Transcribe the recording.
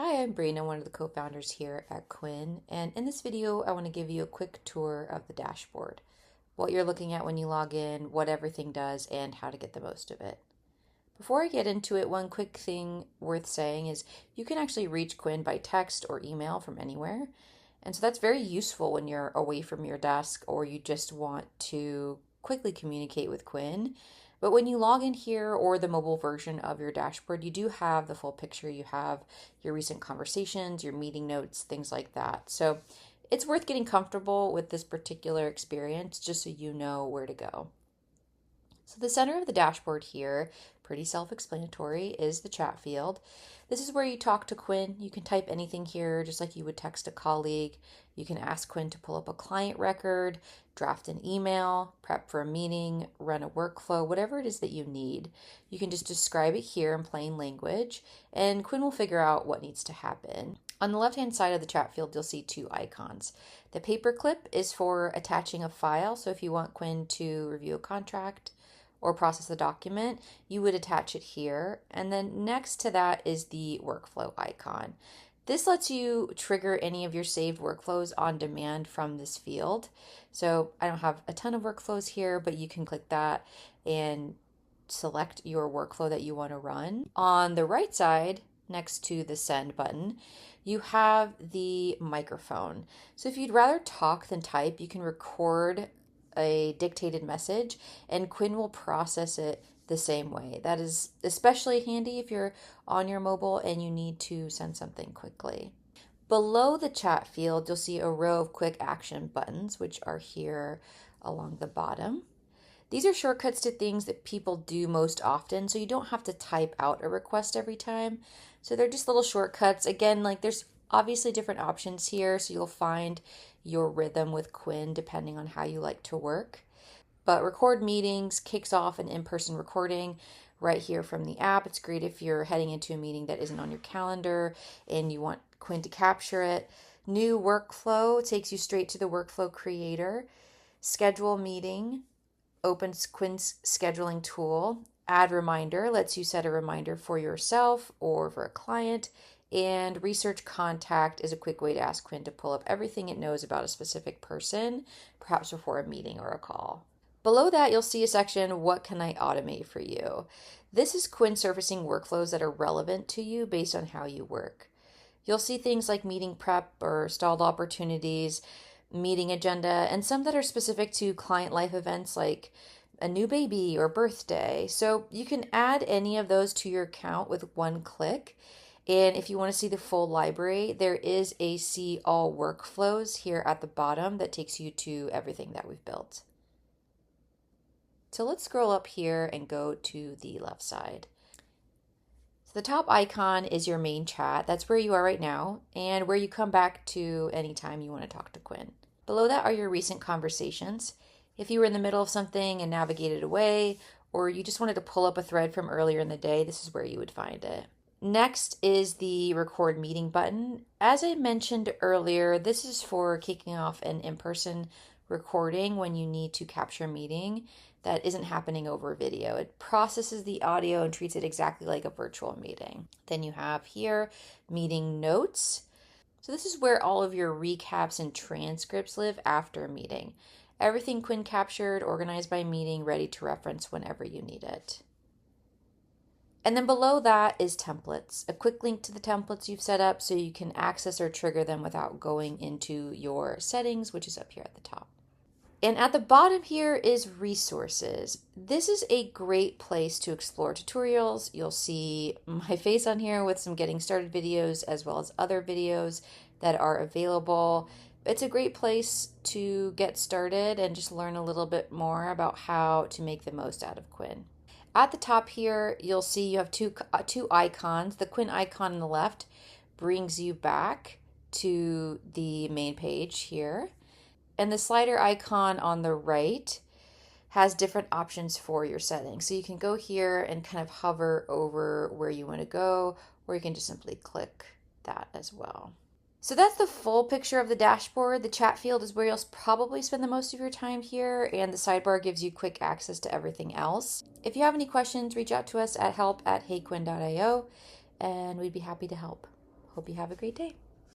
Hi, I'm Brina, one of the co-founders here at Quin, and in this video I want to give you a quick tour of the dashboard, what you're looking at when you log in, what everything does, and how to get the most of it. Before I get into it, one quick thing worth saying is you can actually reach Quin by text or email from anywhere, and so that's very useful when you're away from your desk or you just want to quickly communicate with Quin. But when you log in here or the mobile version of your dashboard, you do have the full picture. You have your recent conversations, your meeting notes, things like that. So it's worth getting comfortable with this particular experience just so you know where to go. So the center of the dashboard here, pretty self-explanatory, is the chat field. This is where you talk to Quin. You can type anything here just like you would text a colleague. You can ask Quin to pull up a client record, draft an email, prep for a meeting, run a workflow, whatever it is that you need. You can just describe it here in plain language, and Quin will figure out what needs to happen. On the left-hand side of the chat field, you'll see two icons. The paperclip is for attaching a file, so if you want Quin to review a contract or process the document, you would attach it here. And then next to that is the workflow icon. This lets you trigger any of your saved workflows on demand from this field. So I don't have a ton of workflows here, but you can click that and select your workflow that you want to run. On the right side, next to the send button, you have the microphone. So if you'd rather talk than type, you can record a dictated message and Quin will process it the same way. That is especially handy if you're on your mobile and you need to send something quickly. Below the chat field, you'll see a row of quick action buttons, which are here along the bottom. These are shortcuts to things that people do most often, so you don't have to type out a request every time. So they're just little shortcuts. Again, like there's obviously different options here, so you'll find your rhythm with Quin depending on how you like to work. But record meetings kicks off an in-person recording right here from the app. It's great if you're heading into a meeting that isn't on your calendar and you want Quin to capture it. New workflow takes you straight to the workflow creator. Schedule meeting opens Quin's scheduling tool. Add reminder lets you set a reminder for yourself or for a client. And research contact is a quick way to ask Quin to pull up everything it knows about a specific person, perhaps before a meeting or a call. Below that, you'll see a section, what can I automate for you? This is Quin surfacing workflows that are relevant to you based on how you work. You'll see things like meeting prep or stalled opportunities, meeting agenda, and some that are specific to client life events like a new baby or birthday. So you can add any of those to your account with one click. And if you want to see the full library, there is a see all workflows here at the bottom that takes you to everything that we've built. So let's scroll up here and go to the left side. So the top icon is your main chat. That's where you are right now and where you come back to anytime you want to talk to Quin. Below that are your recent conversations. If you were in the middle of something and navigated away, or you just wanted to pull up a thread from earlier in the day, this is where you would find it. Next is the record meeting button. As I mentioned earlier, this is for kicking off an in-person recording when you need to capture a meeting that isn't happening over video. It processes the audio and treats it exactly like a virtual meeting. Then you have here meeting notes. So this is where all of your recaps and transcripts live after a meeting. Everything Quin captured, organized by meeting, ready to reference whenever you need it. And then below that is templates, a quick link to the templates you've set up so you can access or trigger them without going into your settings, which is up here at the top. And at the bottom here is resources. This is a great place to explore tutorials. You'll see my face on here with some getting started videos as well as other videos that are available. It's a great place to get started and just learn a little bit more about how to make the most out of Quin. At the top here, you'll see you have two icons. The Quin icon on the left brings you back to the main page here. And the slider icon on the right has different options for your settings. So you can go here and kind of hover over where you want to go, or you can just simply click that as well. So that's the full picture of the dashboard. The chat field is where you'll probably spend the most of your time here, and the sidebar gives you quick access to everything else. If you have any questions, reach out to us at help@heyquin.io, and we'd be happy to help. Hope you have a great day.